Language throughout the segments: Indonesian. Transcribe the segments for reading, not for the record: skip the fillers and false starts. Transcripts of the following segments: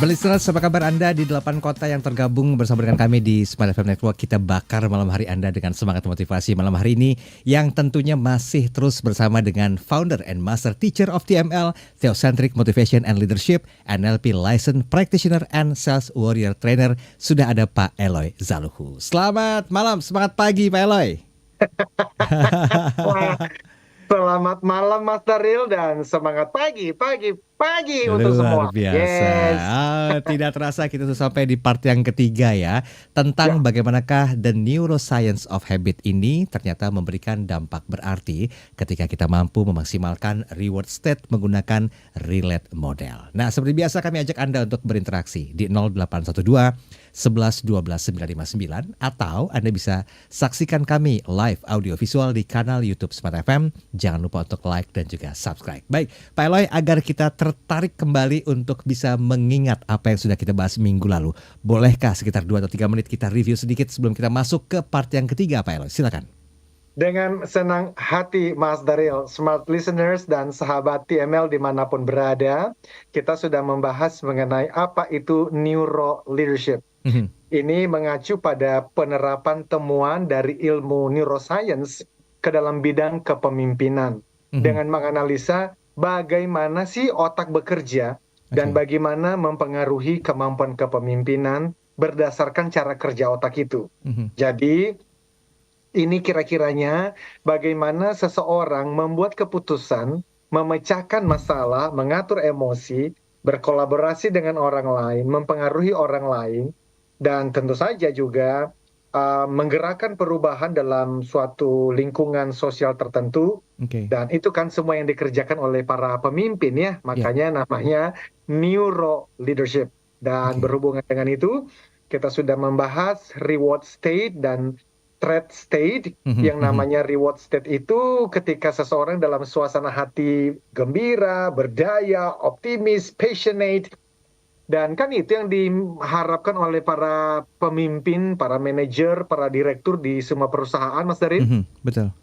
Smart Listeners, apa kabar Anda di 8 kota yang tergabung bersama dengan kami di Smart FM Network? Kita bakar malam hari Anda dengan semangat motivasi malam hari ini yang tentunya masih terus bersama dengan Founder and Master Teacher of TML, Theocentric Motivation and Leadership, NLP Licensed Practitioner and Sales Warrior Trainer. Sudah ada Pak Eloy Zaluhu. Selamat malam, semangat pagi Pak Eloy. Selamat malam Mas Daril dan semangat pagi untuk semua. Luar biasa. Yes. Tidak terasa kita sudah sampai di part yang ketiga ya. Tentang bagaimanakah the neuroscience of habit ini ternyata memberikan dampak berarti ketika kita mampu memaksimalkan reward state menggunakan relate model. Nah, seperti biasa kami ajak Anda untuk berinteraksi di 0812 11 12 959 atau Anda bisa saksikan kami live audio visual di kanal YouTube Smart FM. Jangan lupa untuk like dan juga subscribe. Baik, Pak Eloy, agar kita tertarik kembali untuk bisa mengingat apa yang sudah kita bahas minggu lalu, bolehkah sekitar 2 atau 3 menit kita review sedikit sebelum kita masuk ke part yang ketiga, Pak Eloy? Silakan. Dengan senang hati Mas Daril, Smart Listeners dan sahabat TML dimanapun berada, kita sudah membahas mengenai apa itu neuro leadership. Ini mengacu pada penerapan temuan dari ilmu neuroscience ke dalam bidang kepemimpinan dengan menganalisa bagaimana sih otak bekerja dan bagaimana mempengaruhi kemampuan kepemimpinan berdasarkan cara kerja otak itu. Jadi ini kira-kiranya bagaimana seseorang membuat keputusan, memecahkan masalah, mengatur emosi, berkolaborasi dengan orang lain, mempengaruhi orang lain, dan tentu saja juga menggerakkan perubahan dalam suatu lingkungan sosial tertentu. Dan itu kan semua yang dikerjakan oleh para pemimpin ya, makanya namanya neuro leadership. Dan berhubungan dengan itu, kita sudah membahas reward state dan threat state. Yang namanya reward state itu ketika seseorang dalam suasana hati gembira, berdaya, optimis, passionate. Dan kan itu yang diharapkan oleh para pemimpin, para manajer, para direktur di semua perusahaan, Mas Darin. Betul.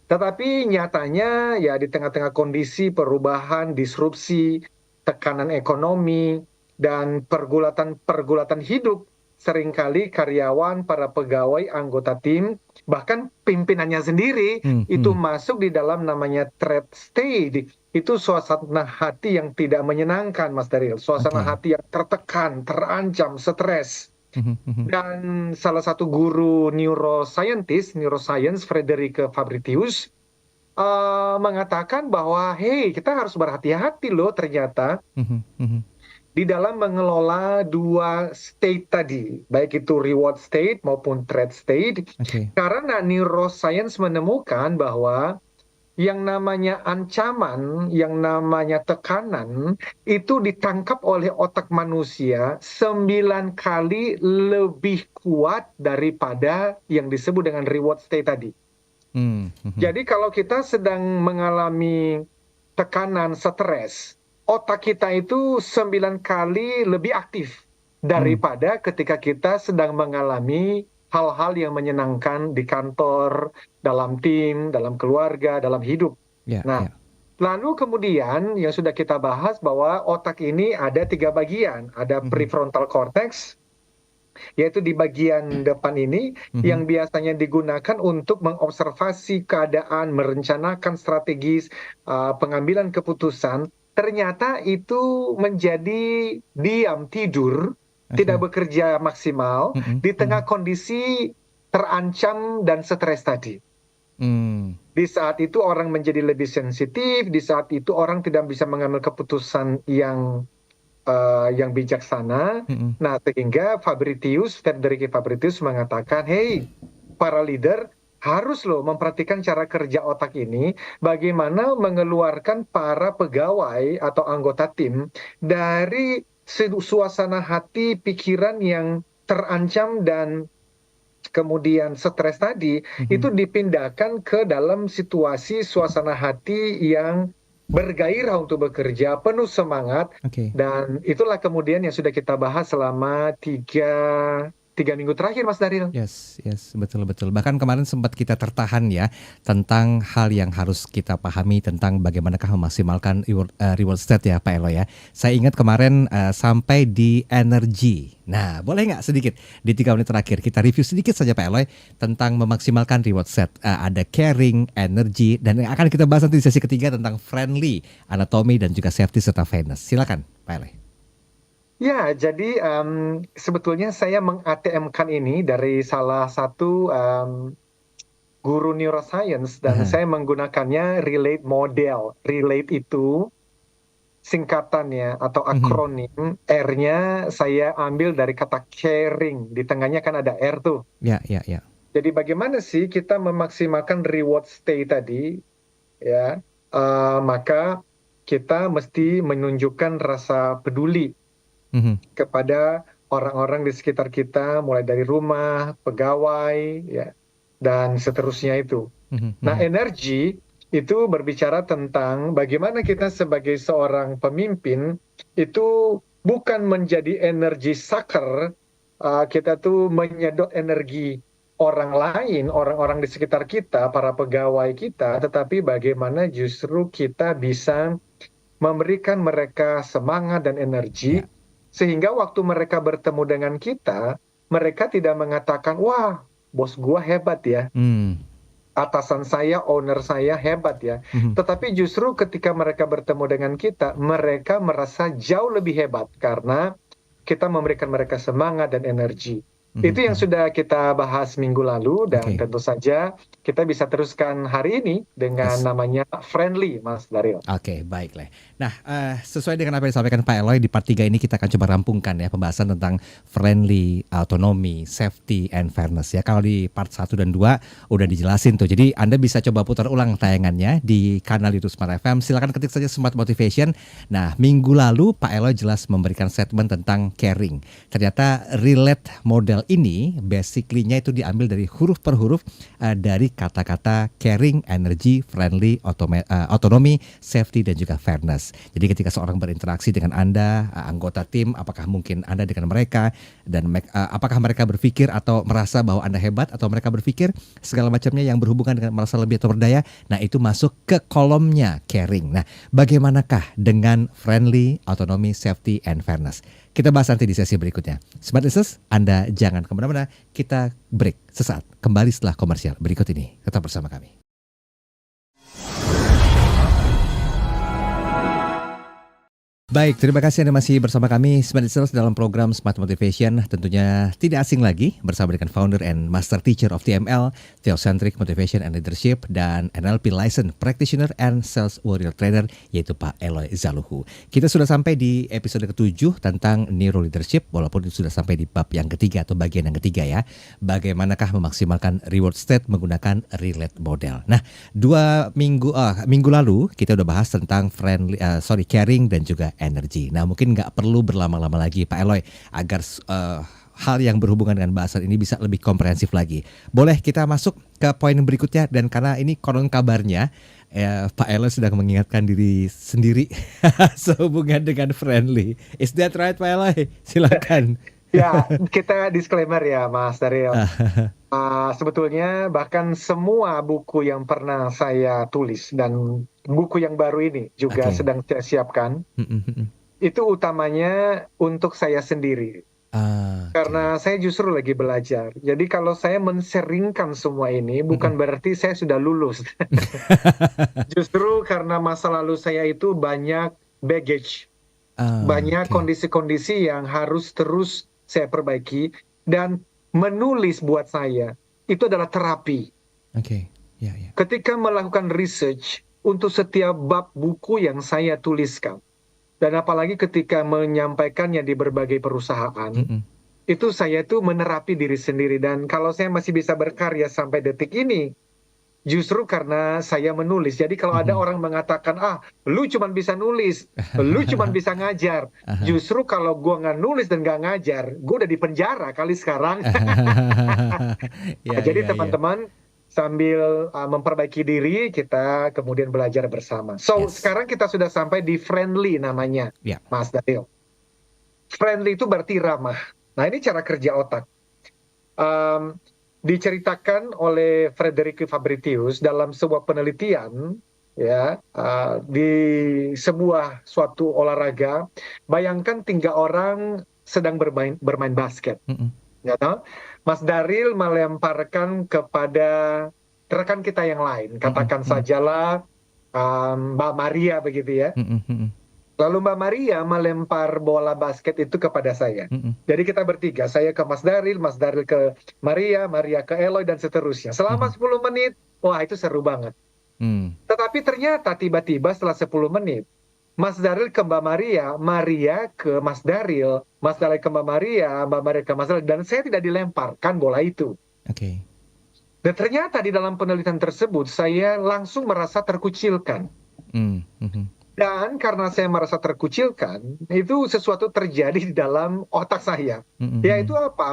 Tetapi nyatanya ya di tengah-tengah kondisi perubahan, disrupsi, tekanan ekonomi, dan pergulatan hidup, seringkali karyawan, para pegawai, anggota tim, bahkan pimpinannya sendiri itu masuk di dalam namanya threat state. Itu suasana hati yang tidak menyenangkan, Mas Daril. Suasana hati yang tertekan, terancam, stres. Dan salah satu guru neuroscience, Frederick Fabritius, mengatakan bahwa, hey, kita harus berhati-hati loh ternyata di dalam mengelola dua state tadi, baik itu reward state maupun threat state. Karena neuroscience menemukan bahwa yang namanya ancaman, yang namanya tekanan, itu ditangkap oleh otak manusia 9 kali lebih kuat daripada yang disebut dengan reward state tadi. Jadi kalau kita sedang mengalami tekanan, stres, otak kita itu 9 kali lebih aktif daripada ketika kita sedang mengalami hal-hal yang menyenangkan di kantor, dalam tim, dalam keluarga, dalam hidup. Lalu kemudian yang sudah kita bahas bahwa otak ini ada 3 bagian. Ada prefrontal cortex, yaitu di bagian depan ini, yang biasanya digunakan untuk mengobservasi keadaan, merencanakan strategis, pengambilan keputusan. Ternyata itu menjadi diam, tidur, tidak bekerja maksimal di tengah kondisi terancam dan stres tadi. Di saat itu orang menjadi lebih sensitif, di saat itu orang tidak bisa mengambil keputusan yang bijaksana. Nah, sehingga Frederick Fabritius mengatakan, hey, para leader harus loh memperhatikan cara kerja otak ini, bagaimana mengeluarkan para pegawai atau anggota tim dari suasana hati, pikiran yang terancam dan kemudian stres tadi, itu dipindahkan ke dalam situasi suasana hati yang bergairah untuk bekerja, penuh semangat. Dan itulah kemudian yang sudah kita bahas selama 3 3 minggu terakhir, Mas Daryl. Yes, betul. Bahkan kemarin sempat kita tertahan ya tentang hal yang harus kita pahami tentang bagaimanakah memaksimalkan reward state ya Pak Elo ya. Saya ingat kemarin sampai di energi. Nah, boleh nggak sedikit di 3 menit terakhir kita review sedikit saja Pak Eloy tentang memaksimalkan reward set. Ada caring, energy, dan yang akan kita bahas nanti di sesi ketiga tentang friendly, anatomy, dan juga safety serta fairness. Silakan Pak Eloy. Ya, jadi sebetulnya saya meng-ATM-kan ini dari salah satu guru neuroscience dan saya menggunakannya relate model. Relate itu singkatannya atau akronim, R-nya saya ambil dari kata caring. Di tengahnya kan ada R tuh. Ya. Jadi bagaimana sih kita memaksimalkan reward stay tadi? Ya, maka kita mesti menunjukkan rasa peduli kepada orang-orang di sekitar kita, mulai dari rumah, pegawai, ya, dan seterusnya itu. Nah, energi itu berbicara tentang bagaimana kita sebagai seorang pemimpin itu bukan menjadi energi sucker, kita tuh menyedot energi orang lain, orang-orang di sekitar kita, para pegawai kita, tetapi bagaimana justru kita bisa memberikan mereka semangat dan energi, sehingga waktu mereka bertemu dengan kita, mereka tidak mengatakan, wah, bos gua hebat ya, atasan saya, owner saya hebat ya. Tetapi justru ketika mereka bertemu dengan kita, mereka merasa jauh lebih hebat karena kita memberikan mereka semangat dan energi. Itu yang sudah kita bahas minggu lalu dan tentu saja kita bisa teruskan hari ini dengan namanya friendly, Mas Daryl. Oke, baiklah. Nah, sesuai dengan apa yang disampaikan Pak Eloy di part 3 ini kita akan coba rampungkan ya pembahasan tentang friendly, autonomy, safety, and fairness ya. Kalau di part 1 dan 2 udah dijelasin tuh. Jadi Anda bisa coba putar ulang tayangannya di kanal YouTube Smart FM. Silakan ketik saja Smart Motivation. Nah, minggu lalu Pak Eloy jelas memberikan statement tentang caring. Ternyata relate model ini basically-nya itu diambil dari huruf per huruf dari kata-kata caring, energy, friendly, autonomy, safety, dan juga fairness. Jadi ketika seorang berinteraksi dengan Anda, anggota tim, apakah mungkin Anda dengan mereka, dan apakah mereka berpikir atau merasa bahwa Anda hebat, atau mereka berpikir segala macamnya yang berhubungan dengan merasa lebih atau berdaya, nah itu masuk ke kolomnya caring. Nah, bagaimanakah dengan friendly, autonomy, safety, and fairness? Kita bahas nanti di sesi berikutnya. Smart Listeners, Anda jangan kemana-mana. Kita break sesaat. Kembali setelah komersial berikut ini. Tetap bersama kami. Baik, terima kasih Anda masih bersama kami Smart Listeners dalam program Smart Motivation. Tentunya tidak asing lagi bersama dengan founder and master teacher of TML, Theocentric Motivation and Leadership, dan NLP License Practitioner and Sales Warrior Trainer, yaitu Pak Eloy Zaluhu. Kita sudah sampai di episode ke-7 tentang Neuro Leadership, walaupun itu sudah sampai di bab yang ketiga atau bagian yang ketiga ya. Bagaimanakah memaksimalkan reward state menggunakan relate model. Nah, minggu lalu kita udah bahas tentang caring dan juga energi. Nah, mungkin nggak perlu berlama-lama lagi Pak Eloy agar hal yang berhubungan dengan bahasan ini bisa lebih komprehensif lagi. Boleh kita masuk ke poin berikutnya, dan karena ini konon kabarnya Pak Eloy sedang mengingatkan diri sendiri sehubungan dengan friendly. Is that right Pak Eloy? Silakan. Ya, kita disclaimer ya Mas Daryl. Sebetulnya bahkan semua buku yang pernah saya tulis dan buku yang baru ini juga sedang saya siapkan, itu utamanya untuk saya sendiri. Karena saya justru lagi belajar. Jadi kalau saya menseringkan semua ini bukan berarti saya sudah lulus. Justru karena masa lalu saya itu banyak baggage, banyak kondisi-kondisi yang harus terus saya perbaiki, dan menulis buat saya itu adalah terapi. Ketika melakukan research untuk setiap bab buku yang saya tuliskan, dan apalagi ketika menyampaikannya di berbagai perusahaan, itu saya tuh menerapi diri sendiri. Dan kalau saya masih bisa berkarya sampai detik ini, justru karena saya menulis. Jadi kalau ada orang mengatakan, lu cuma bisa nulis, lu cuma bisa ngajar. Justru kalau gue nggak nulis dan nggak ngajar, gue udah di penjara kali sekarang. Jadi teman-teman, sambil memperbaiki diri, kita kemudian belajar bersama. Sekarang kita sudah sampai di friendly namanya, Mas Daryl. Friendly itu berarti ramah. Nah, ini cara kerja otak. um, diceritakan oleh Frederick Fabritius dalam sebuah penelitian ya di sebuah suatu olahraga. Bayangkan 3 orang sedang bermain basket. Mm-mm. Ya toh? Mas Daril melemparkan kepada rekan kita yang lain, Mm-mm. katakan Mm-mm. sajalah Mbak Maria begitu ya. Mm-mm. Mm-mm. Lalu Mbak Maria melempar bola basket itu kepada saya. Mm-mm. Jadi kita bertiga, saya ke Mas Daril ke Maria, Maria ke Eloy dan seterusnya. Selama Mhm. 10 menit, wah itu seru banget. Hmm. Tetapi ternyata tiba-tiba setelah 10 menit, Mas Daril ke Mbak Maria, Maria ke Mas Daril, Mas Daril ke Mbak Maria ke Mas Daril, dan saya tidak dilemparkan bola itu. Oke. Dan ternyata di dalam penelitian tersebut, saya langsung merasa terkucilkan. Mhm. Dan karena saya merasa terkucilkan, itu sesuatu terjadi di dalam otak saya. Mhm. Yaitu apa?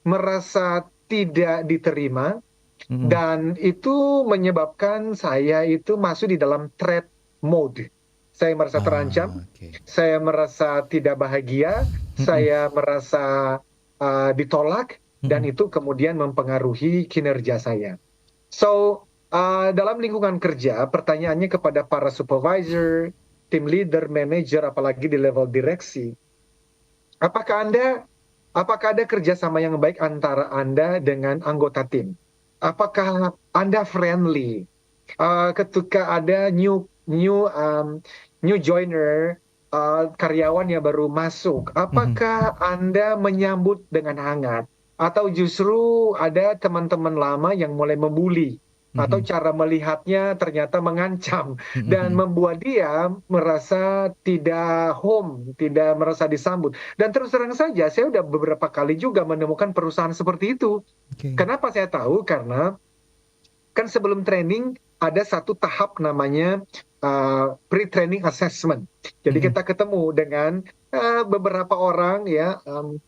Merasa tidak diterima, Mhm. dan itu menyebabkan saya itu masuk di dalam threat mode. Saya merasa terancam, Oke. saya merasa tidak bahagia, Mhm. saya merasa ditolak, dan Mhm. itu kemudian mempengaruhi kinerja saya. So, dalam lingkungan kerja, pertanyaannya kepada para supervisor, tim leader, manager, apalagi di level direksi, apakah ada kerjasama yang baik antara Anda dengan anggota tim? Apakah Anda friendly? Ketika ada new joiner, karyawan yang baru masuk, Mhm. apakah Anda menyambut dengan hangat? Atau justru ada teman-teman lama yang mulai membuli? Atau Mhm. cara melihatnya ternyata mengancam dan Mhm. membuat dia merasa tidak home, tidak merasa disambut. Dan terus terang saja, saya udah beberapa kali juga menemukan perusahaan seperti itu. Oke. Kenapa saya tahu? Karena kan sebelum training ada satu tahap namanya pre-training assessment. Jadi Mhm. kita ketemu dengan beberapa orang ya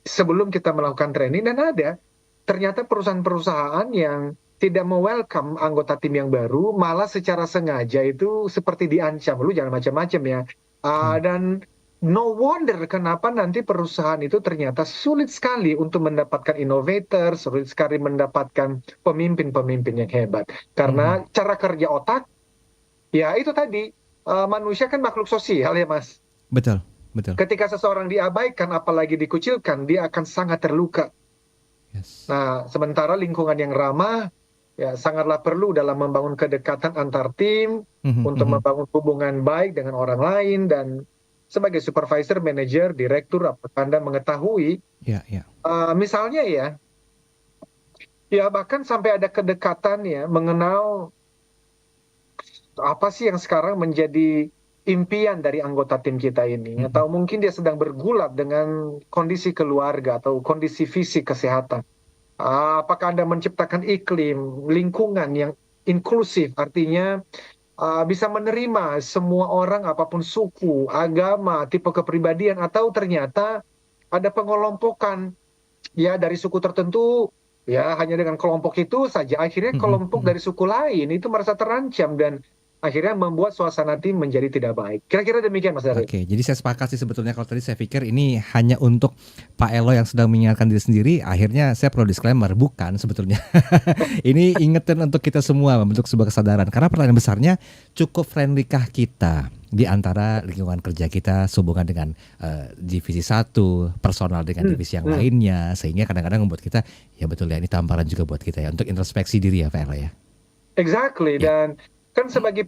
sebelum kita melakukan training, dan ada ternyata perusahaan-perusahaan yang tidak welcome anggota tim yang baru, malah secara sengaja itu seperti diancam, lu jangan macam-macam ya. Oke. Dan no wonder kenapa nanti perusahaan itu ternyata sulit sekali untuk mendapatkan innovator, sulit sekali mendapatkan pemimpin-pemimpin yang hebat. Mhm. Karena cara kerja otak, ya itu tadi, manusia kan makhluk sosial ya Mas. Betul, betul. Ketika seseorang diabaikan, apalagi dikucilkan, dia akan sangat terluka. Yes. Nah, sementara lingkungan yang ramah, ya sangatlah perlu dalam membangun kedekatan antar tim, Mhm. untuk Mhm. membangun hubungan baik dengan orang lain, dan sebagai supervisor, manager, direktur, apakah Anda mengetahui, Ya, ya. misalnya ya bahkan sampai ada kedekatan ya, mengenal apa sih yang sekarang menjadi impian dari anggota tim kita ini, Mhm. atau mungkin dia sedang bergulat dengan kondisi keluarga atau kondisi fisik kesehatan. Apakah Anda menciptakan iklim, lingkungan yang inklusif, artinya bisa menerima semua orang apapun suku, agama, tipe kepribadian, atau ternyata ada pengelompokan ya dari suku tertentu, ya hanya dengan kelompok itu saja akhirnya Mhm. kelompok Mhm. dari suku lain itu merasa terancam dan akhirnya membuat suasana tim menjadi tidak baik. Kira-kira demikian Mas Daril. Oke, jadi saya sepakat sih sebetulnya kalau tadi saya pikir ini hanya untuk Pak Elo yang sedang mengingatkan diri sendiri, akhirnya saya perlu disclaimer, bukan sebetulnya. Ini ingetin untuk kita semua membentuk sebuah kesadaran. Karena pertanyaan besarnya, cukup friendly-kah kita di antara lingkungan kerja kita sehubungan dengan divisi satu, personal dengan Hmm, divisi yang hmm. lainnya, sehingga kadang-kadang membuat kita, ya betul ya, ini tamparan juga buat kita ya untuk introspeksi diri ya Pak Elo ya. Exactly, Ya. dan kan sebagai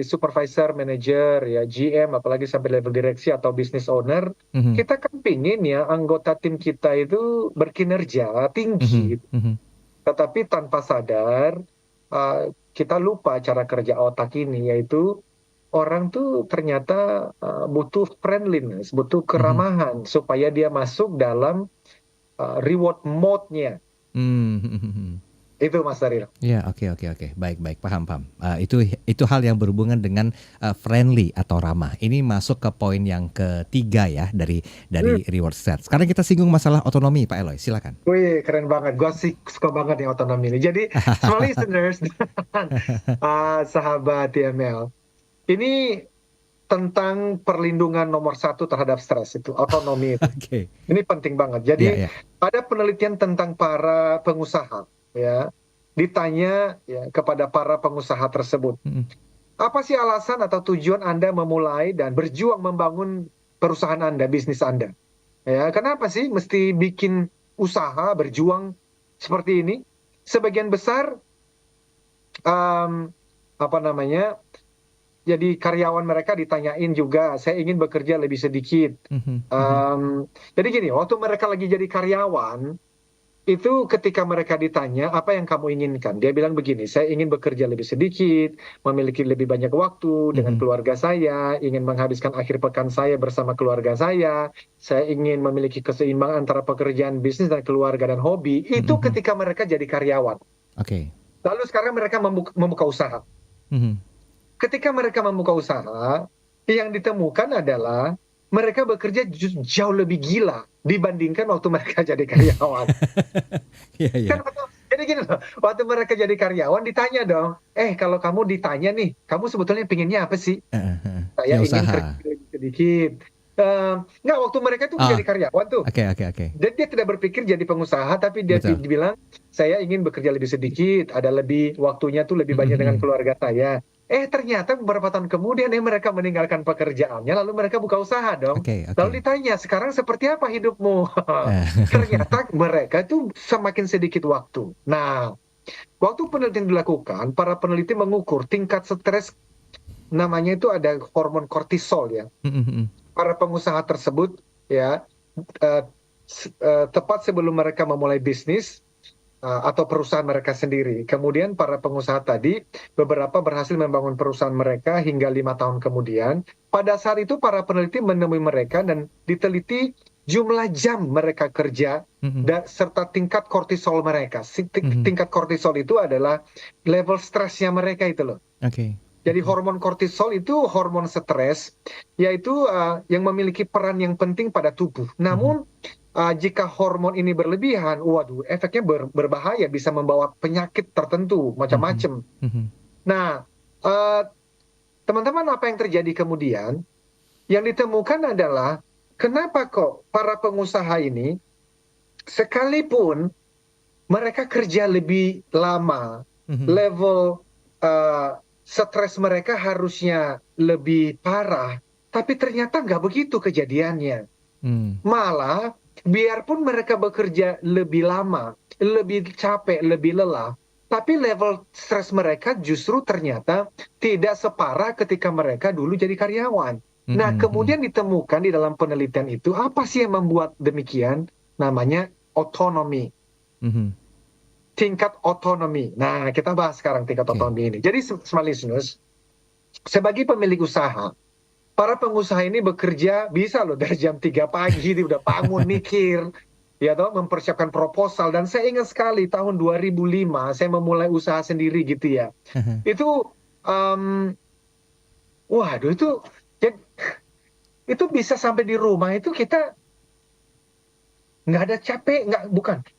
supervisor, manager, ya GM, apalagi sampai level direksi atau business owner, Mhm. kita kan pingin ya anggota tim kita itu berkinerja Mhm. tinggi, Mhm. tetapi tanpa sadar kita lupa cara kerja otak ini, yaitu orang tuh ternyata butuh friendliness, butuh Mhm. keramahan supaya dia masuk dalam reward mode-nya. Mhm. Itu Mas Daril. Ya, oke, oke, oke. Baik, baik, paham, paham. Itu hal yang berhubungan dengan friendly atau ramah. Ini masuk ke poin yang ketiga ya Hmm. dari reward set. Sekarang kita singgung masalah otonomi, Pak Eloy. Silakan. Wih, keren banget. Gue sih suka banget nih otonomi ini. Jadi, small listeners dan sahabat TML. Ini tentang perlindungan nomor satu terhadap stres itu, otonomi itu. Oke. Ini penting banget. Iya, Jadi iya. ada penelitian tentang para pengusaha, ya. Ditanya ya kepada para pengusaha tersebut, Mhm. apa sih alasan atau tujuan Anda memulai dan berjuang membangun perusahaan Anda, bisnis Anda? Ya, kenapa sih mesti bikin usaha, berjuang seperti ini? Sebagian besar em, apa namanya? Jadi karyawan mereka ditanyain juga, saya ingin bekerja lebih sedikit. Mhm, mhm. Jadi gini, waktu mereka lagi jadi karyawan, itu ketika mereka ditanya apa yang kamu inginkan, dia bilang begini, saya ingin bekerja lebih sedikit, memiliki lebih banyak waktu dengan Mhm, keluarga saya, ingin menghabiskan akhir pekan saya bersama keluarga saya ingin memiliki keseimbangan antara pekerjaan, bisnis, dan keluarga dan hobi. mhm, Itu mhm. ketika mereka jadi karyawan. Oke. Lalu sekarang mereka membuka usaha. Mhm. Ketika mereka membuka usaha, yang ditemukan adalah mereka bekerja jauh lebih gila dibandingkan waktu mereka jadi karyawan. Iya, iya. Kan jadi gini loh, waktu mereka jadi karyawan ditanya dong, kalau kamu ditanya nih, kamu sebetulnya pinginnya apa sih? Heeh, heeh. Saya Punya ingin usaha. kerja lebih sedikit. Nggak, waktu mereka tuh Oh, jadi karyawan tuh, oke, oke, oke. dan dia tidak berpikir jadi pengusaha, tapi dia Betul. dibilang, saya ingin bekerja lebih sedikit, ada lebih waktunya tuh lebih Mhm, banyak dengan mhm. keluarga saya. Ternyata beberapa tahun kemudian mereka meninggalkan pekerjaannya, lalu mereka buka usaha dong. Oke, Lalu oke. ditanya, sekarang seperti apa hidupmu? Eh, Ternyata mereka tuh semakin sedikit waktu. Nah, waktu penelitian dilakukan, para peneliti mengukur tingkat stres, namanya itu ada hormon kortisol ya. Mhm, mhm. Para pengusaha tersebut ya eh, tepat sebelum mereka memulai bisnis atau perusahaan mereka sendiri. Kemudian para pengusaha tadi beberapa berhasil membangun perusahaan mereka hingga 5 tahun kemudian. Pada saat itu para peneliti menemui mereka dan diteliti jumlah jam mereka kerja Mhm, dan serta tingkat kortisol mereka. mhm. Tingkat kortisol itu adalah level stresnya mereka itu loh. Oke. Jadi Mhm, hormon kortisol itu hormon stres, yaitu yang memiliki peran yang penting pada tubuh. mhm. Namun jika hormon ini berlebihan, waduh, efeknya berbahaya, bisa membawa penyakit tertentu, Mhm, macam-macam. mhm. Nah, eh, teman-teman, apa yang terjadi kemudian? Yang ditemukan adalah kenapa kok para pengusaha ini, sekalipun mereka kerja lebih lama, Mhm. level stres mereka harusnya lebih parah, tapi ternyata nggak begitu kejadiannya. Mmm. Malah, biarpun mereka bekerja lebih lama, lebih capek, lebih lelah, tapi level stres mereka justru ternyata tidak separah ketika mereka dulu jadi karyawan. Nah, Mhm, mhm. kemudian ditemukan di dalam penelitian itu, apa sih yang membuat demikian? Namanya otonomi, Mhm. tingkat otonomi. Nah, kita bahas sekarang tingkat Oke. otonomi ini. Jadi, smart listeners, sebagai pemilik usaha, para pengusaha ini bekerja bisa loh dari jam 3 pagi, dia udah bangun mikir, ya toh, mempersiapkan proposal. Dan saya ingat sekali tahun 2005, saya memulai usaha sendiri gitu ya. Itu, um, waduh itu bisa sampai di rumah itu kita nggak ada capek,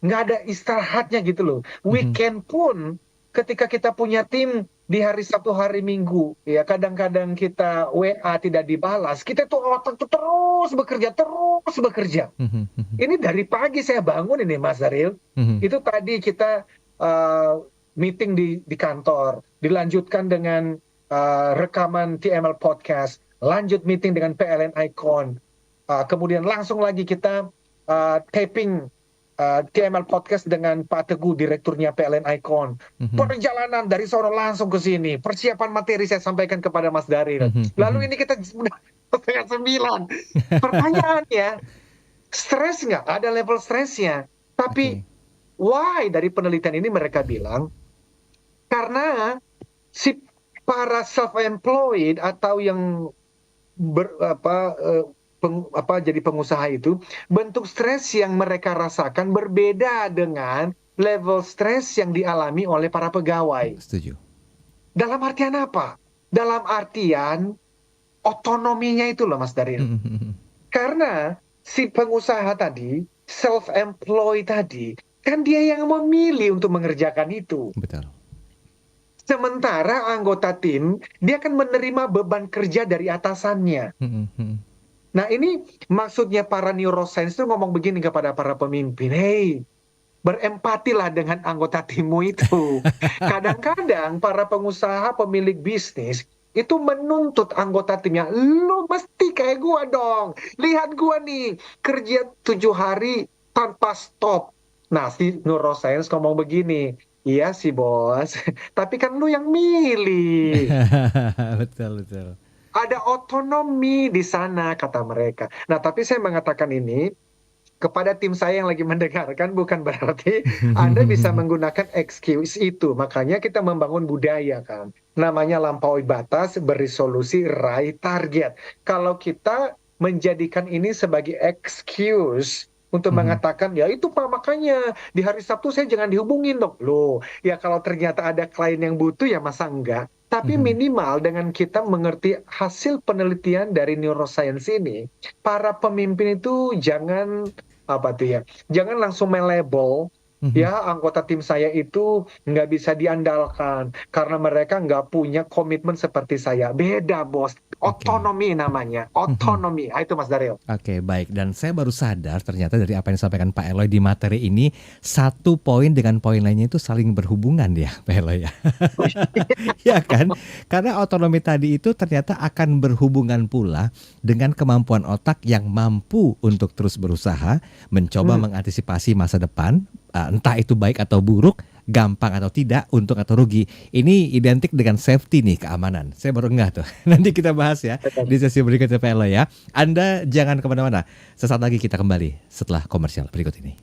nggak ada istirahatnya gitu loh. Mhm. Weekend pun ketika kita punya tim di hari Sabtu, hari Minggu, ya kadang-kadang kita WA tidak dibalas, kita tuh otak tuh terus bekerja. Mhm, mhm. Ini dari pagi saya bangun ini Mas Daril, Mhm. itu tadi kita meeting di kantor, dilanjutkan dengan rekaman TML Podcast, lanjut meeting dengan PLN Icon, kemudian langsung lagi kita taping TML Podcast dengan Pak Teguh, direkturnya PLN Icon. Mhm. Perjalanan dari sono langsung ke sini. Persiapan materi saya sampaikan kepada Mas Daril. Mhm, Lalu mhm. ini kita sudah setengah 9. Pertanyaannya, stres nggak? Ada level stresnya. Tapi Oke. why? Dari penelitian ini mereka bilang, karena si para self-employed atau yang jadi pengusaha itu, bentuk stres yang mereka rasakan berbeda dengan level stres yang dialami oleh para pegawai. Setuju. Dalam artian apa? Dalam artian otonominya itu loh Mas Daril. Mhm, mhm. Karena si pengusaha tadi, self-employed tadi, kan dia yang memilih untuk mengerjakan itu. Betul. Sementara anggota tim, dia akan menerima beban kerja dari atasannya. Nah, ini maksudnya para neuroscience itu ngomong begini kepada para pemimpin, hey, berempatilah dengan anggota timmu itu. Kadang-kadang para pengusaha, pemilik bisnis, itu menuntut anggota timnya, lu mesti kayak gua dong. Lihat gua nih, kerja 7 hari tanpa stop. Nah, si neuroscience ngomong begini, iya sih bos, tapi kan lu yang milih. Betul, betul. Ada otonomi di sana, kata mereka. Nah, tapi saya mengatakan ini kepada tim saya yang lagi mendengarkan, bukan berarti Anda bisa menggunakan excuse itu. Makanya kita membangun budaya kan. Namanya lampaui batas, beresolusi, raih target. Kalau kita menjadikan ini sebagai excuse untuk mengatakan, ya itu Pak, makanya di hari Sabtu saya jangan dihubungin dong. Loh, ya kalau ternyata ada klien yang butuh ya masa enggak? Tapi minimal dengan kita mengerti hasil penelitian dari neuroscience ini, para pemimpin itu jangan apa tuh ya, jangan langsung melabel ya anggota tim saya itu nggak bisa diandalkan karena mereka nggak punya komitmen seperti saya. Beda bos, Oke. otonomi namanya, otonomi. Ah, itu Mas Daryl. Oke, baik. Dan saya baru sadar ternyata dari apa yang disampaikan Pak Eloy di materi ini, satu poin dengan poin lainnya itu saling berhubungan ya, Pak Eloy ya. Ya kan? Karena otonomi tadi itu ternyata akan berhubungan pula dengan kemampuan otak yang mampu untuk terus berusaha, mencoba Hmm. mengantisipasi masa depan, entah itu baik atau buruk, gampang atau tidak, untung atau rugi. Ini identik dengan safety nih, keamanan. Saya baru ngeh tuh. Nanti kita bahas ya di sesi berikutnya Pak Eloy ya. Anda jangan kemana-mana. Sesaat lagi kita kembali setelah komersial berikut ini.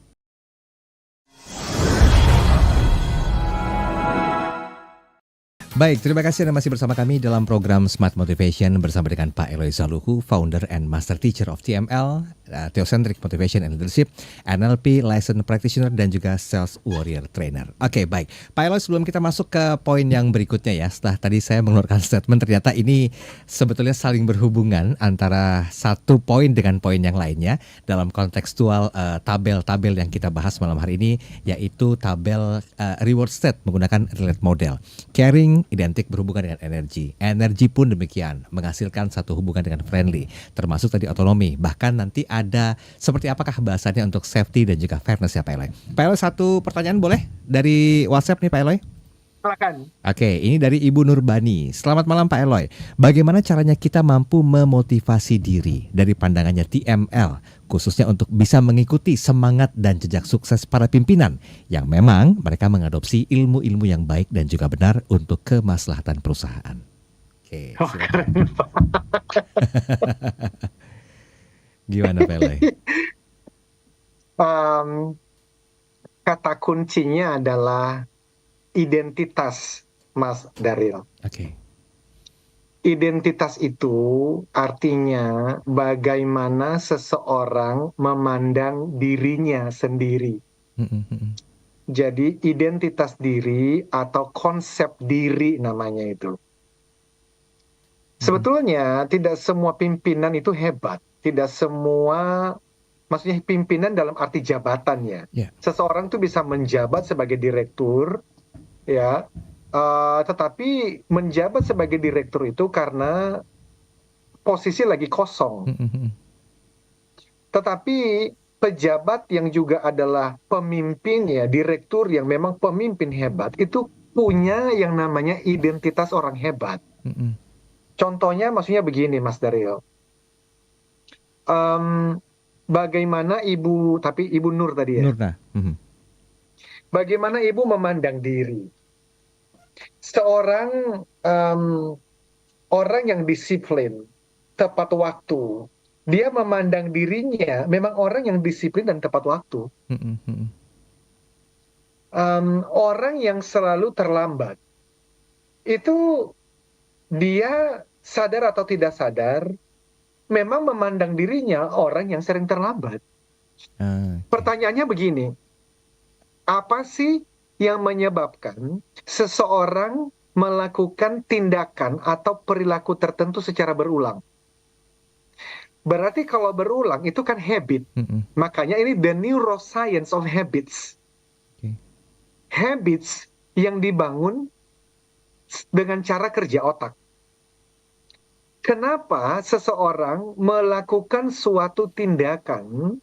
Baik, terima kasih Anda masih bersama kami dalam program Smart Motivation bersama dengan Pak Eloy Zaluhu, Founder and Master Teacher of TML, Theocentric Motivation and Leadership, NLP, Licensed Practitioner, dan juga Sales Warrior Trainer. Oke, baik. Pak Eloy, sebelum kita masuk ke poin yang berikutnya ya, setelah tadi saya mengeluarkan statement, ternyata ini sebetulnya saling berhubungan antara satu poin dengan poin yang lainnya dalam kontekstual tabel-tabel yang kita bahas malam hari ini, yaitu tabel reward state menggunakan relate model. Caring identik berhubungan dengan energi. Energi pun demikian, menghasilkan satu hubungan dengan friendly, termasuk tadi otonomi. Bahkan nanti ada seperti apakah bahasannya untuk safety dan juga fairness ya Pak Eloy. Pak Eloy, satu pertanyaan boleh dari WhatsApp nih Pak Eloy? Silakan. Oke, ini dari Ibu Nurbani. Selamat malam Pak Eloy. Bagaimana caranya kita mampu memotivasi diri dari pandangannya TML, khususnya untuk bisa mengikuti semangat dan jejak sukses para pimpinan yang memang mereka mengadopsi ilmu-ilmu yang baik dan juga benar untuk kemaslahatan perusahaan. Oke, Oh, silakan. keren, Pak. Gimana Pak Eloy? Um, kata kuncinya adalah identitas, Mas Daryl. Oke. Identitas itu artinya bagaimana seseorang memandang dirinya sendiri. Jadi identitas diri atau konsep diri namanya itu. Sebetulnya tidak semua pimpinan itu hebat. Tidak semua, maksudnya pimpinan dalam arti jabatannya. Ya. Seseorang tuh bisa menjabat sebagai direktur, ya. Tetapi menjabat sebagai direktur itu karena posisi lagi kosong. Tetapi pejabat yang juga adalah pemimpin ya, direktur yang memang pemimpin hebat, itu punya yang namanya identitas orang hebat. Contohnya maksudnya begini Mas Daryl. Bagaimana Ibu Nur tadi ya. Nurna. Bagaimana Ibu memandang diri. Seorang orang yang disiplin, tepat waktu, dia memandang dirinya memang orang yang disiplin dan tepat waktu. Orang yang selalu terlambat, itu dia sadar atau tidak sadar, memang memandang dirinya orang yang sering terlambat. Pertanyaannya begini, apa sih yang menyebabkan seseorang melakukan tindakan atau perilaku tertentu secara berulang? Berarti kalau berulang itu kan habit. Makanya ini the neuroscience of habits. Habits yang dibangun dengan cara kerja otak. Kenapa seseorang melakukan suatu tindakan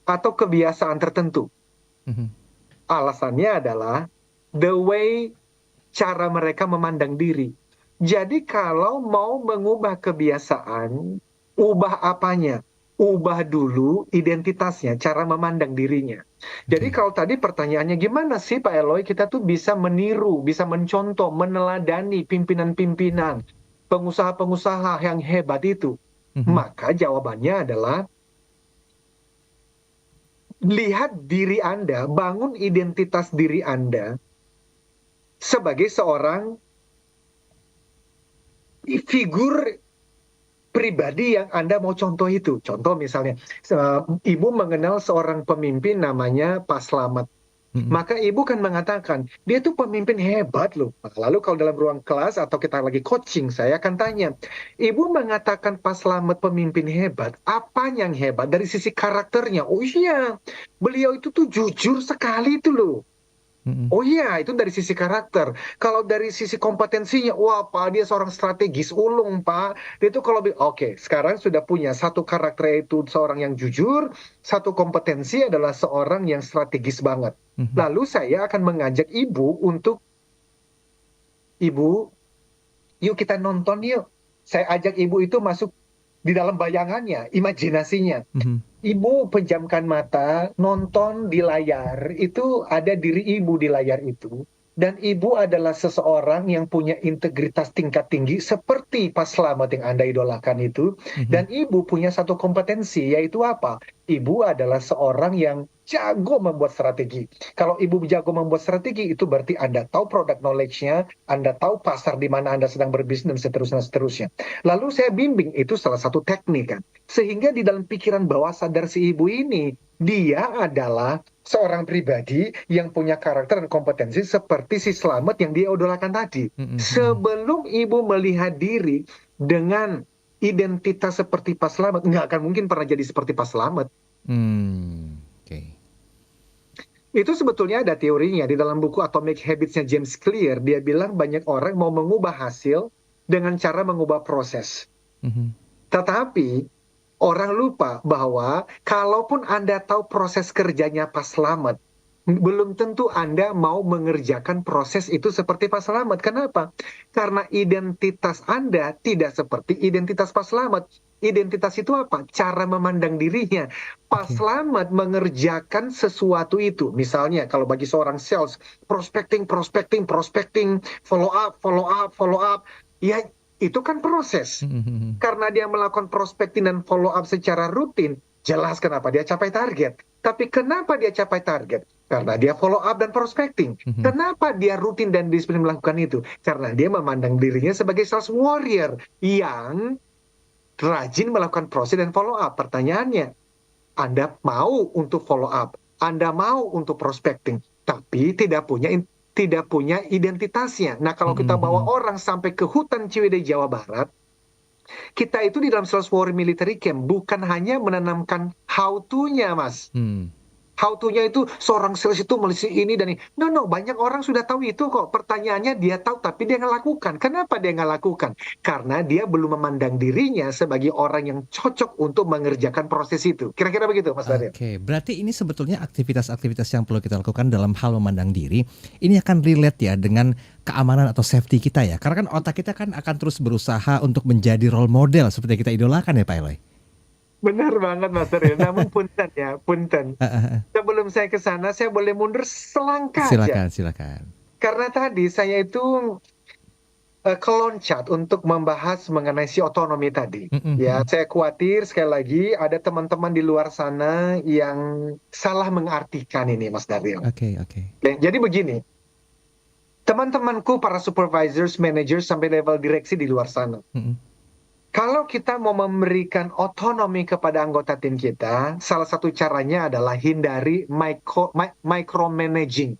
atau kebiasaan tertentu? Mhm. Alasannya adalah the way cara mereka memandang diri. Jadi kalau mau mengubah kebiasaan, ubah apanya? Ubah dulu identitasnya, cara memandang dirinya. Jadi Oke. kalau tadi pertanyaannya gimana sih Pak Eloy kita tuh bisa meniru, bisa mencontoh, meneladani pimpinan-pimpinan, pengusaha-pengusaha yang hebat itu? Mhm. Maka jawabannya adalah lihat diri Anda, bangun identitas diri Anda sebagai seorang figur pribadi yang Anda mau contoh itu. Contoh misalnya, Ibu mengenal seorang pemimpin namanya Pak Slamet. Mhm. Maka Ibu kan mengatakan, dia tuh pemimpin hebat loh. Lalu kalau dalam ruang kelas atau kita lagi coaching, saya akan tanya, Ibu mengatakan Pak Slamet pemimpin hebat, apa yang hebat dari sisi karakternya? Oh iya, beliau itu tuh jujur sekali itu loh. Mhm. Oh iya, itu dari sisi karakter. Kalau dari sisi kompetensinya, wah Pak, dia seorang strategis ulung Pak. Dia itu kalau, oke, sekarang sudah punya satu karakter itu seorang yang jujur, satu kompetensi adalah seorang yang strategis banget. Mhm. Lalu saya akan mengajak Ibu untuk, Ibu, yuk kita nonton yuk. Saya ajak Ibu itu masuk di dalam bayangannya, imajinasinya. Mhm. Ibu pejamkan mata, nonton di layar, itu ada diri Ibu di layar itu. Dan Ibu adalah seseorang yang punya integritas tingkat tinggi seperti Pak Slamet yang Anda idolakan itu. Mhm. Dan Ibu punya satu kompetensi, yaitu apa? Ibu adalah seorang yang jago membuat strategi. Kalau Ibu jago membuat strategi, itu berarti Anda tahu product knowledge-nya, Anda tahu pasar di mana Anda sedang berbisnis, dan seterusnya. Lalu saya bimbing, itu salah satu teknik kan. Sehingga di dalam pikiran bawah sadar si ibu ini, dia adalah seorang pribadi yang punya karakter dan kompetensi seperti si Slamet yang dia idolakan tadi. Mhm. Mhm. Sebelum ibu melihat diri dengan identitas seperti Pak Slamet, nggak akan mungkin pernah jadi seperti Pak Slamet. Oke. Itu sebetulnya ada teorinya di dalam buku Atomic Habits-nya James Clear. Dia bilang banyak orang mau mengubah hasil dengan cara mengubah proses. Mhm. Tetapi orang lupa bahwa kalaupun Anda tahu proses kerjanya Pak Slamet, belum tentu Anda mau mengerjakan proses itu seperti Pak Slamet. Kenapa? Karena identitas Anda tidak seperti identitas Pak Slamet. Identitas itu apa? Cara memandang dirinya. Pak Oke. Slamet mengerjakan sesuatu itu. Misalnya kalau bagi seorang sales, prospecting, follow up, follow up, follow up. Ya, itu kan proses. Mhm. Mhm. Karena dia melakukan prospecting dan follow up secara rutin, jelas kenapa dia capai target. Tapi kenapa dia capai target? Karena dia follow up dan prospecting. Mhm. Kenapa dia rutin dan disiplin melakukan itu? Karena dia memandang dirinya sebagai sales warrior yang rajin melakukan proses dan follow up. Pertanyaannya, Anda mau untuk follow up, Anda mau untuk prospecting, tapi tidak punya identitasnya. Nah, kalau kita bawa Mhm. orang sampai ke hutan Ciwidey Jawa Barat, kita itu di dalam Sales War Military Camp bukan hanya menanamkan how to-nya, Mas. Hmm. How to-nya itu seorang sales itu mesti ini dan ini. No, banyak orang sudah tahu itu kok. Pertanyaannya dia tahu tapi dia nggak lakukan. Kenapa dia nggak lakukan? Karena dia belum memandang dirinya sebagai orang yang cocok untuk mengerjakan proses itu. Kira-kira begitu, Mas Daniel. Oke, berarti ini sebetulnya aktivitas-aktivitas yang perlu kita lakukan dalam hal memandang diri. Ini akan relate ya dengan keamanan atau safety kita ya. Karena kan otak kita kan akan terus berusaha untuk menjadi role model seperti yang kita idolakan ya Pak Eloy. Benar banget, Mas Daniel. Namun punten ya, punten. Sebelum saya ke sana, saya boleh mundur selangkah aja. Silakan, silakan. Karena tadi saya itu keloncat untuk membahas mengenai si otonomi tadi. Ya, Mhm. saya khawatir sekali lagi ada teman-teman di luar sana yang salah mengartikan ini, Mas Daryl. Oke, oke. Jadi begini, teman-temanku para supervisors, managers sampai level direksi di luar sana. Mhm. Kalau kita mau memberikan otonomi kepada anggota tim kita, salah satu caranya adalah hindari micromanaging.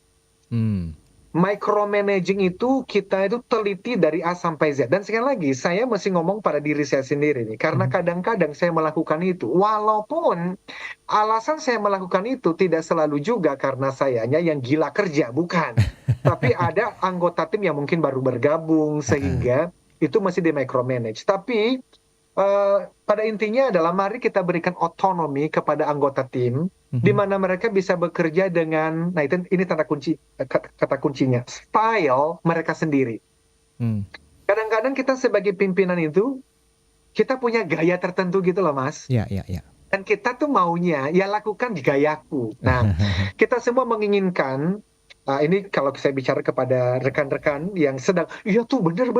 Hmm. Micromanaging itu kita itu teliti dari A sampai Z. Dan sekali lagi, saya mesti ngomong pada diri saya sendiri nih. Karena kadang-kadang saya melakukan itu. Walaupun alasan saya melakukan itu tidak selalu juga karena sayanya yang gila kerja, bukan. Tapi ada anggota tim yang mungkin baru bergabung, sehingga itu masih di micromanage. Tapi pada intinya adalah mari kita berikan otonomi kepada anggota tim, di mana mereka bisa bekerja dengan, nah itu ini tanda kunci, kata kuncinya, style mereka sendiri. Kadang-kadang kita sebagai pimpinan itu, kita punya gaya tertentu gitu loh Mas. Ya. Dan kita tuh maunya, ya lakukan di gayaku. Nah, kita semua menginginkan, ini kalau saya bicara kepada rekan-rekan yang sedang, iya tuh bener,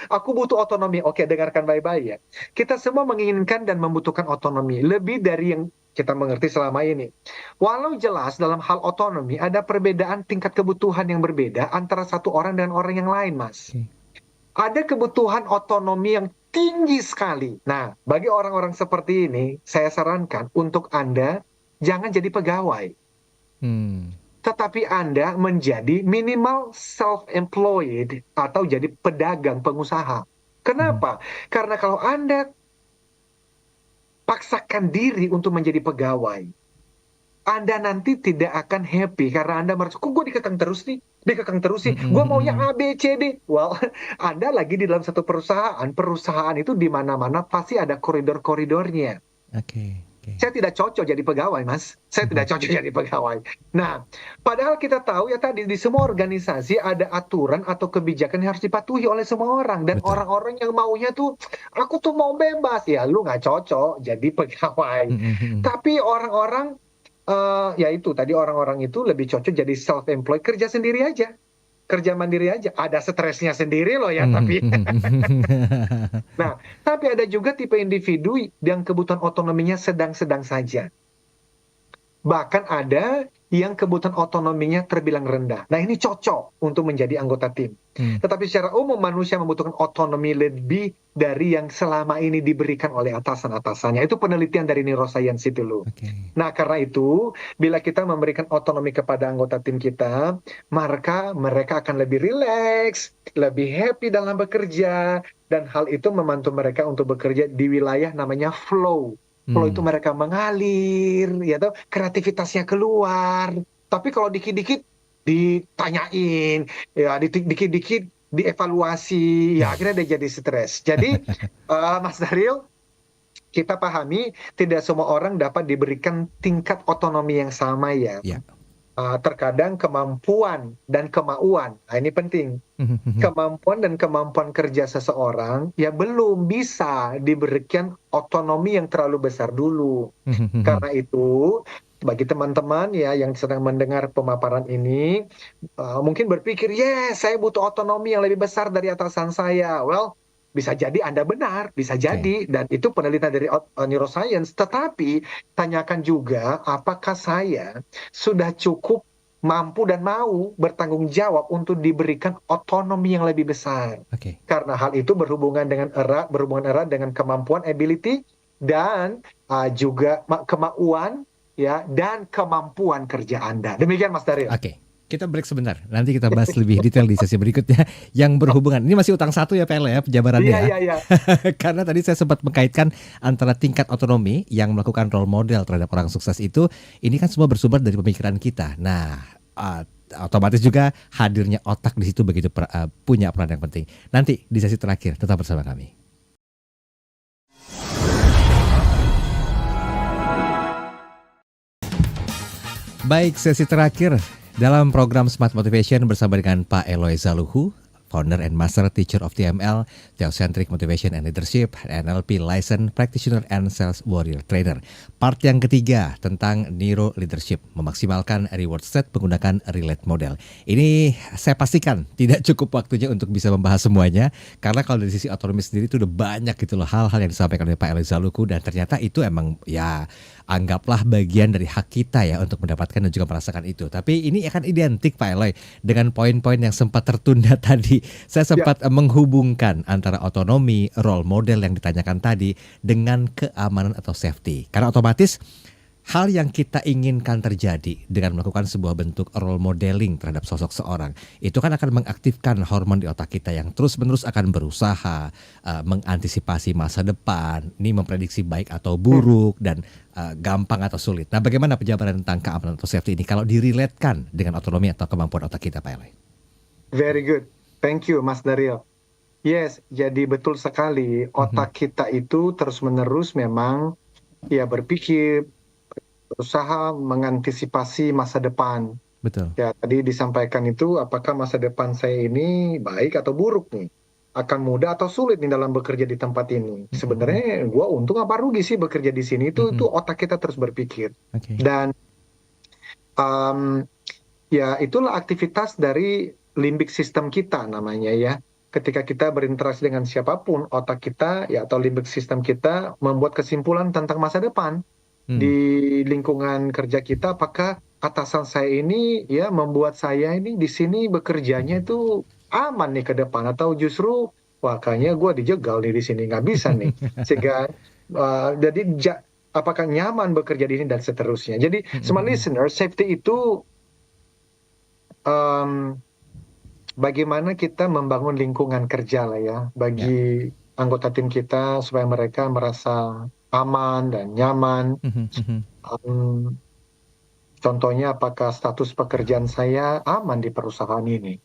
aku butuh otonomi. Oke, dengarkan baik-baik ya. Kita semua menginginkan dan membutuhkan otonomi, lebih dari yang kita mengerti selama ini. Walau jelas dalam hal otonomi, ada perbedaan tingkat kebutuhan yang berbeda antara satu orang dan orang yang lain, Mas. Ada kebutuhan otonomi yang tinggi sekali. Nah, bagi orang-orang seperti ini, saya sarankan untuk Anda, jangan jadi pegawai. Tetapi Anda menjadi minimal self-employed atau jadi pedagang pengusaha. Kenapa? Karena kalau Anda paksakan diri untuk menjadi pegawai, Anda nanti tidak akan happy karena Anda merasa, kok gue dikekang terus nih, gue maunya A, B, C, D. Well, Anda lagi di dalam satu perusahaan itu di mana-mana pasti ada koridor-koridornya. Saya tidak cocok jadi pegawai, Mas. Saya tidak cocok jadi pegawai. Nah, padahal kita tahu ya tadi di semua organisasi ada aturan atau kebijakan yang harus dipatuhi oleh semua orang. Dan orang-orang yang maunya tuh, aku tuh mau bebas. Ya, lu nggak cocok jadi pegawai. Tapi orang-orang, ya itu tadi orang-orang itu lebih cocok jadi self-employed, kerja sendiri aja. Kerja mandiri aja, ada stresnya sendiri loh ya, tapi nah, tapi ada juga tipe individu yang kebutuhan otonominya sedang-sedang saja. Bahkan ada yang kebutuhan otonominya terbilang rendah. Nah, ini cocok untuk menjadi anggota tim. Tetapi secara umum manusia membutuhkan otonomi lebih dari yang selama ini diberikan oleh atasan-atasannya. Itu penelitian dari neuroscience itu loh. Nah, karena itu bila kita memberikan otonomi kepada anggota tim kita, maka mereka akan lebih rileks, lebih happy dalam bekerja, dan hal itu membantu mereka untuk bekerja di wilayah namanya flow. Flow itu mereka mengalir, ya toh, kreativitasnya keluar. Tapi kalau dikit-dikit ditanyain, ya dikit-dikit dievaluasi, ya akhirnya dia jadi stres. Jadi Mas Daryl, kita pahami tidak semua orang dapat diberikan tingkat otonomi yang sama ya. Terkadang kemampuan dan kemauan, nah ini penting. Kemampuan dan kemampuan kerja seseorang ya belum bisa diberikan otonomi yang terlalu besar dulu. Karena itu bagi teman-teman ya yang sedang mendengar pemaparan ini, mungkin berpikir, saya butuh otonomi yang lebih besar dari atasan saya. Well, bisa jadi Anda benar, bisa jadi, dan itu penelitian dari neuroscience. Tetapi tanyakan juga, apakah saya sudah cukup mampu dan mau bertanggung jawab untuk diberikan otonomi yang lebih besar. Karena hal itu berhubungan erat dengan kemampuan, ability, dan juga kemauan ya dan kemampuan kerja Anda. Demikian Mas Daryl. Kita break sebentar. Nanti kita bahas lebih detail di sesi berikutnya yang berhubungan. Ini masih utang satu ya PL ya, penjabarannya ya. Iya. Karena tadi saya sempat mengkaitkan antara tingkat otonomi yang melakukan role model terhadap orang sukses itu, ini kan semua bersumber dari pemikiran kita. Nah, otomatis juga hadirnya otak di situ begitu punya peran yang penting. Nanti di sesi terakhir tetap bersama kami. Baik, sesi terakhir dalam program Smart Motivation bersama dengan Pak Eloy Zaluhu, Founder and Master Teacher of TML, Theocentric Motivation and Leadership, NLP Licensed Practitioner and Sales Warrior Trainer. Part yang ketiga tentang Neuro Leadership, memaksimalkan reward set menggunakan relate model. Ini saya pastikan tidak cukup waktunya untuk bisa membahas semuanya, karena kalau dari sisi otonomi sendiri itu udah banyak gitu loh hal-hal yang disampaikan oleh Pak Eloy Zaluhu, dan ternyata itu emang ya anggaplah bagian dari hak kita ya untuk mendapatkan dan juga merasakan itu. Tapi ini akan identik Pak Eloy dengan poin-poin yang sempat tertunda tadi. Saya sempat menghubungkan antara otonomi, role model yang ditanyakan tadi dengan keamanan atau safety. Karena otomatis hal yang kita inginkan terjadi dengan melakukan sebuah bentuk role modeling terhadap sosok seorang, itu kan akan mengaktifkan hormon di otak kita yang terus-menerus akan berusaha mengantisipasi masa depan, ini memprediksi baik atau buruk dan gampang atau sulit. Nah, bagaimana penjabaran tentang keamanan atau safety ini kalau diriletkan dengan otonomi atau kemampuan otak kita, Pak Eli? Very good. Thank you, Mas Daryl. Yes, jadi betul sekali. Otak kita itu terus-menerus memang ya berpikir, berusaha mengantisipasi masa depan. Betul. Ya, tadi disampaikan itu apakah masa depan saya ini baik atau buruk nih? Akan mudah atau sulit nih dalam bekerja di tempat ini? Sebenarnya gua untung apa rugi sih bekerja di sini? Itu otak kita terus berpikir. Oke. Dan ya itulah aktivitas dari limbic system kita namanya ya. Ketika kita berinteraksi dengan siapapun, otak kita ya atau limbic system kita membuat kesimpulan tentang masa depan. Di lingkungan kerja kita, apakah atasan saya ini ya membuat saya ini di sini bekerjanya itu aman nih ke depan, atau justru wah kayaknya gue dijegal nih di sini, nggak bisa nih. Sehingga jadi apakah nyaman bekerja di sini dan seterusnya. Jadi smart listener, safety itu bagaimana kita membangun lingkungan kerja lah ya bagi anggota tim kita supaya mereka merasa aman dan nyaman. Contohnya, apakah status pekerjaan saya aman di perusahaan ini?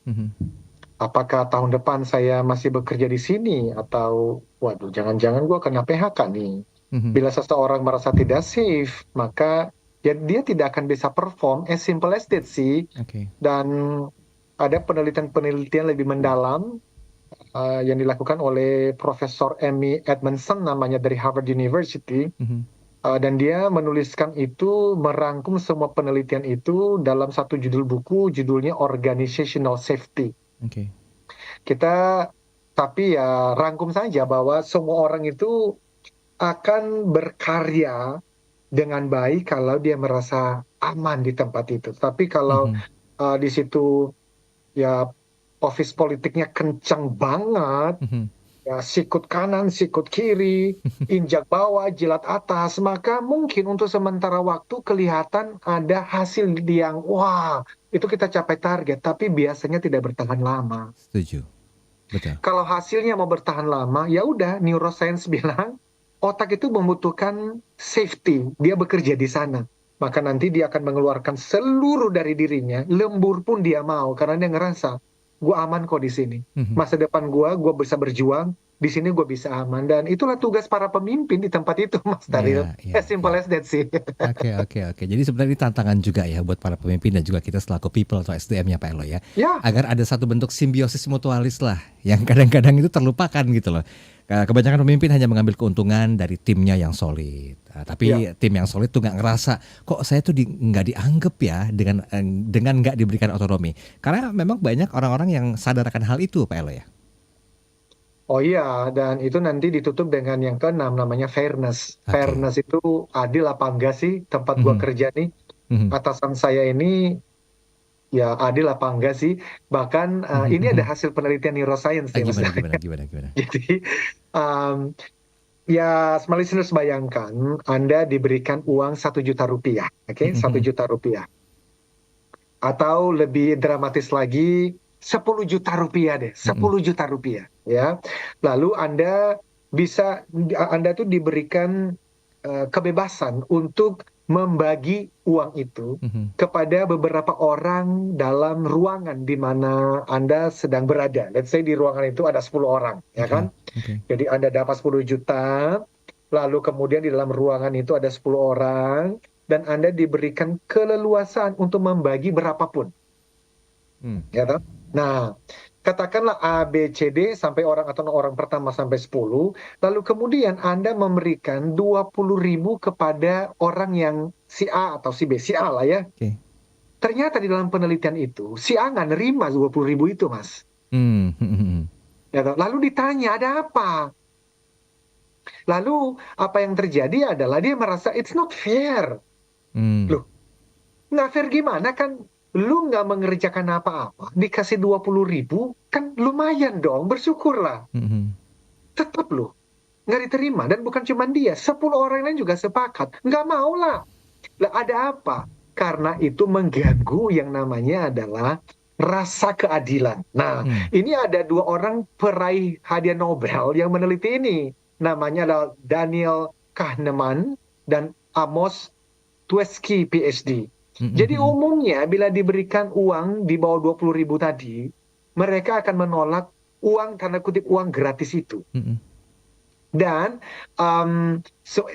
Apakah tahun depan saya masih bekerja di sini? Atau, waduh, jangan-jangan gue kena PHK nih. Bila seseorang merasa tidak safe, maka ya dia tidak akan bisa perform, as simple as that sih. Dan ada penelitian-penelitian lebih mendalam yang dilakukan oleh Profesor Amy Edmondson namanya dari Harvard University. Dan dia menuliskan itu, merangkum semua penelitian itu dalam satu judul buku, judulnya Organizational Safety. Kita tapi ya rangkum saja bahwa semua orang itu akan berkarya dengan baik kalau dia merasa aman di tempat itu. Tapi kalau di situ ya office politiknya kencang banget, ya sikut kanan, sikut kiri, injak bawah, jilat atas, maka mungkin untuk sementara waktu kelihatan ada hasil yang wah, itu kita capai target, tapi biasanya tidak bertahan lama. Setuju. Betul. Kalau hasilnya mau bertahan lama, ya udah, neuroscience bilang otak itu membutuhkan safety, dia bekerja di sana. Maka nanti dia akan mengeluarkan seluruh dari dirinya, lembur pun dia mau, karena dia ngerasa gue aman kok di sini. Masa depan gue bisa berjuang, di sini gue bisa aman. Dan itulah tugas para pemimpin di tempat itu, Mas Daryl. As simple as that sih. Oke. Jadi sebenarnya ini tantangan juga ya buat para pemimpin dan juga kita selaku people atau SDM-nya Pak Elo ya. Agar ada satu bentuk simbiosis mutualis lah, yang kadang-kadang itu terlupakan gitu loh. Kebanyakan pemimpin hanya mengambil keuntungan dari timnya yang solid. Tapi tim yang solid tuh nggak ngerasa kok saya tuh nggak dianggap ya dengan nggak diberikan otonomi. Karena memang banyak orang-orang yang sadar akan hal itu, Pak Elo ya. Oh iya, dan itu nanti ditutup dengan yang keenam namanya fairness. Fairness itu adil apa enggak sih tempat gua kerja nih? Atasan saya ini ya adil apa enggak sih? Bahkan ini ada hasil penelitian neuroscience ya, Mas. Gimana? Jadi ya smart listeners, bayangkan Anda diberikan uang 1 juta rupiah, oke? 1 juta rupiah. Atau lebih dramatis lagi, 10 juta rupiah deh, 10 juta rupiah ya. Lalu Anda tuh diberikan kebebasan untuk membagi uang itu kepada beberapa orang dalam ruangan di mana Anda sedang berada. Let's say di ruangan itu ada 10 orang, ya kan? Jadi Anda dapat 10 juta, lalu kemudian di dalam ruangan itu ada 10 orang, dan Anda diberikan keleluasaan untuk membagi berapapun. Ya kan? Nah, katakanlah A, B, C, D sampai orang atau orang pertama sampai 10, lalu kemudian Anda memberikan 20.000 kepada orang yang si A atau si B, si A lah ya. Ternyata di dalam penelitian itu, si A nggak nerima 20.000 itu, Mas. Ya, lalu ditanya, ada apa? Lalu apa yang terjadi adalah dia merasa it's not fair. Loh, nggak fair gimana, kan lu nggak mengerjakan apa-apa, dikasih 20.000, kan lumayan dong, bersyukurlah. Tetap lu nggak diterima, dan bukan cuma dia, 10 orang lain juga sepakat, nggak mau lah. Lah ada apa? Karena itu mengganggu yang namanya adalah rasa keadilan. Nah, Hmm. ini ada dua orang peraih hadiah Nobel yang meneliti ini. Namanya adalah Daniel Kahneman dan Amos Tversky, PhD. Hmm, hmm, Jadi hmm. umumnya bila diberikan uang di bawah 20.000 tadi, mereka akan menolak uang, tanda kutip uang gratis itu. Hmm, hmm. Dan so,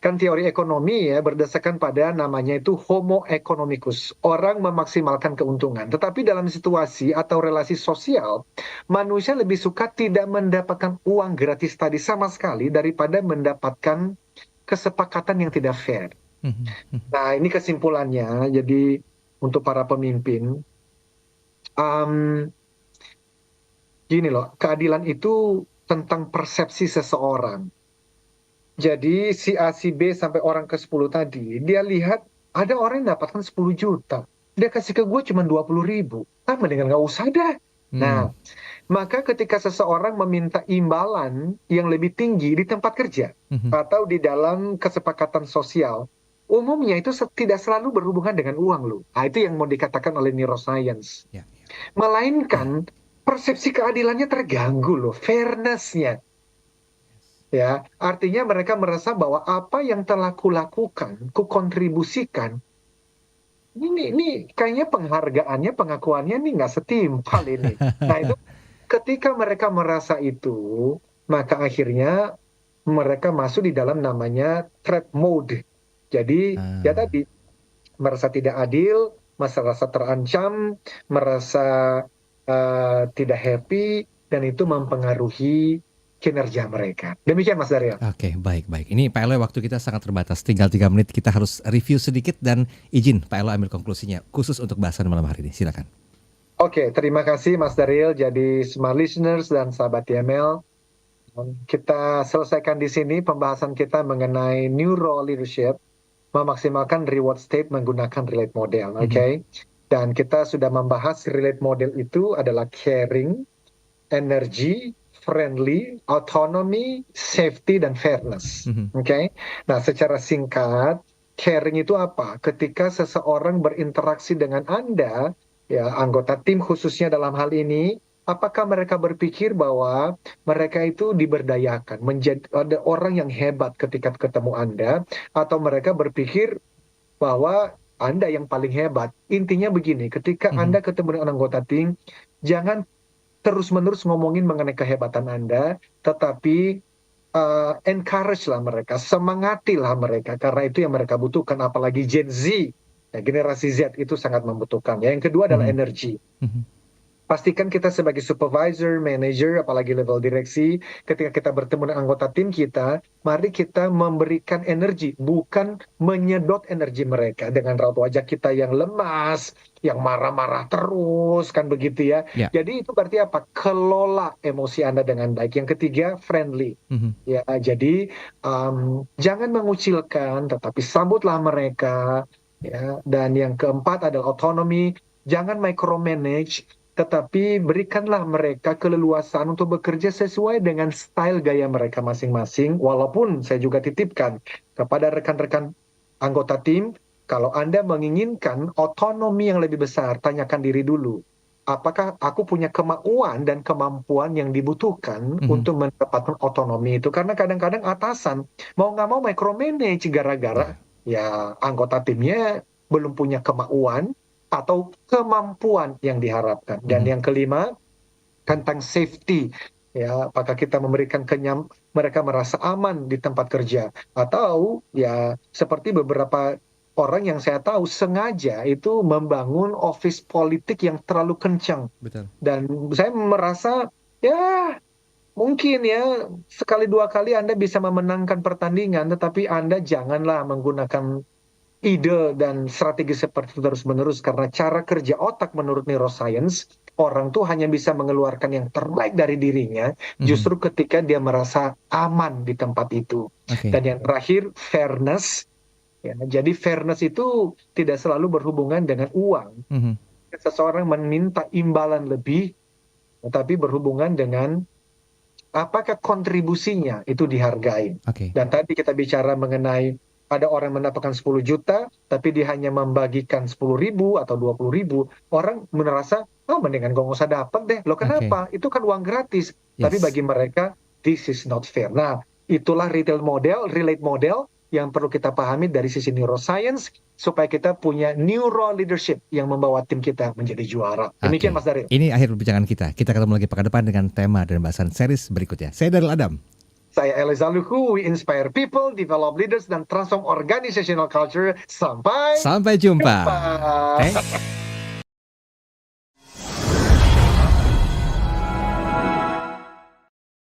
kan teori ekonomi ya berdasarkan pada namanya itu homo economicus, orang memaksimalkan keuntungan. Tetapi dalam situasi atau relasi sosial, manusia lebih suka tidak mendapatkan uang gratis tadi sama sekali daripada mendapatkan kesepakatan yang tidak fair. Hmm, hmm, hmm. Nah, ini kesimpulannya. Jadi untuk para pemimpin, um, gini loh, keadilan itu tentang persepsi seseorang. Jadi si A, si B sampai orang ke-10 tadi, dia lihat ada orang yang dapatkan 10 juta. Dia kasih ke gue cuma 20.000. Ah, mendingan nggak usah dah. Hmm. Nah, maka ketika seseorang meminta imbalan yang lebih tinggi di tempat kerja Hmm, hmm. atau di dalam kesepakatan sosial, umumnya itu tidak selalu berhubungan dengan uang loh. Nah, itu yang mau dikatakan oleh neuroscience. Ya, ya. Melainkan persepsi keadilannya terganggu loh, fairness-nya. Ya, artinya mereka merasa bahwa apa yang telah kulakukan, kukontribusikan, ini kayaknya penghargaannya, pengakuannya ini nggak setimpal ini. Nah itu ketika mereka merasa itu, maka akhirnya mereka masuk di dalam namanya threat mode. Jadi ya Ah. tadi merasa tidak adil, merasa terancam, merasa tidak happy, dan itu mempengaruhi kinerja mereka. Demikian Mas Daryo. Oke, baik, baik. Ini Pak Elo, waktu kita sangat terbatas. Tinggal 3 menit, kita harus review sedikit dan izin Pak Elo ambil konklusinya khusus untuk bahasan malam hari ini. Silakan. Oke, terima kasih Mas Daryl. Jadi smart listeners dan sahabat YML, kita selesaikan di sini pembahasan kita mengenai neuro leadership, memaksimalkan reward state menggunakan relate model. Mhm. Oke, dan kita sudah membahas relate model itu adalah caring, energy, friendly, autonomy, safety, dan fairness. Mhm. Oke, nah secara singkat, caring itu apa? Ketika seseorang berinteraksi dengan Anda, ya anggota tim khususnya dalam hal ini, apakah mereka berpikir bahwa mereka itu diberdayakan, menjadi ada orang yang hebat ketika ketemu Anda, atau mereka berpikir bahwa Anda yang paling hebat? Intinya begini, ketika Mhm. Anda ketemu dengan anggota tim, jangan terus-menerus ngomongin mengenai kehebatan Anda, tetapi encourage lah mereka, semangatilah mereka, karena itu yang mereka butuhkan, apalagi Gen Z, ya, generasi Z itu sangat membutuhkan. Ya, yang kedua adalah Mhm. energi. Mhm. Pastikan kita sebagai supervisor, manager, apalagi level direksi, ketika kita bertemu dengan anggota tim kita, mari kita memberikan energi, bukan menyedot energi mereka dengan raut wajah kita yang lemas, yang marah-marah terus, kan begitu ya. Ya. Jadi itu berarti apa? Kelola emosi Anda dengan baik. Yang ketiga, friendly. Mhm. Ya, jadi jangan mengucilkan, tetapi sambutlah mereka. Ya, dan yang keempat adalah otonomi. Jangan micromanage, tetapi berikanlah mereka keleluasaan untuk bekerja sesuai dengan style gaya mereka masing-masing. Walaupun saya juga titipkan kepada rekan-rekan anggota tim, kalau Anda menginginkan otonomi yang lebih besar, tanyakan diri dulu. Apakah aku punya kemauan dan kemampuan yang dibutuhkan Mhm. untuk mendapatkan otonomi itu? Karena kadang-kadang atasan mau nggak mau micromanage gara-gara Ya. ya anggota timnya belum punya kemauan atau kemampuan yang diharapkan. Dan Mhm. yang kelima, tentang safety. Ya, apakah kita memberikan mereka merasa aman di tempat kerja, atau ya seperti beberapa orang yang saya tahu sengaja itu membangun office politik yang terlalu kencang. Betul. Dan saya merasa ya mungkin ya sekali dua kali Anda bisa memenangkan pertandingan, tetapi Anda janganlah menggunakan ide dan strategi seperti itu terus-menerus, karena cara kerja otak menurut neuroscience, orang tuh hanya bisa mengeluarkan yang terbaik dari dirinya Mhm. justru ketika dia merasa aman di tempat itu. Oke. Dan yang terakhir, fairness. Ya, jadi fairness itu tidak selalu berhubungan dengan uang. Mhm. Seseorang meminta imbalan lebih, tetapi berhubungan dengan apakah kontribusinya itu dihargai. Oke. Dan tadi kita bicara mengenai ada orang mendapatkan 10 juta, tapi dia hanya membagikan 10.000 atau 20.000, orang merasa, oh mendingan gue nggak usah dapat deh. Loh Oke. kenapa? Itu kan uang gratis. Tapi Yes. bagi mereka, this is not fair. Nah, itulah retail model, relate model yang perlu kita pahami dari sisi neuroscience, supaya kita punya neuro leadership yang membawa tim kita menjadi juara. Demikian Oke. Mas Daryl. Ini akhir perbincangan kita. Kita ketemu lagi pekan depan dengan tema dan bahasan series berikutnya. Saya Daryl Adam. Saya Eliza Luhu, we inspire people, develop leaders, dan transform organizational culture. Sampai Sampai jumpa. jumpa. Thank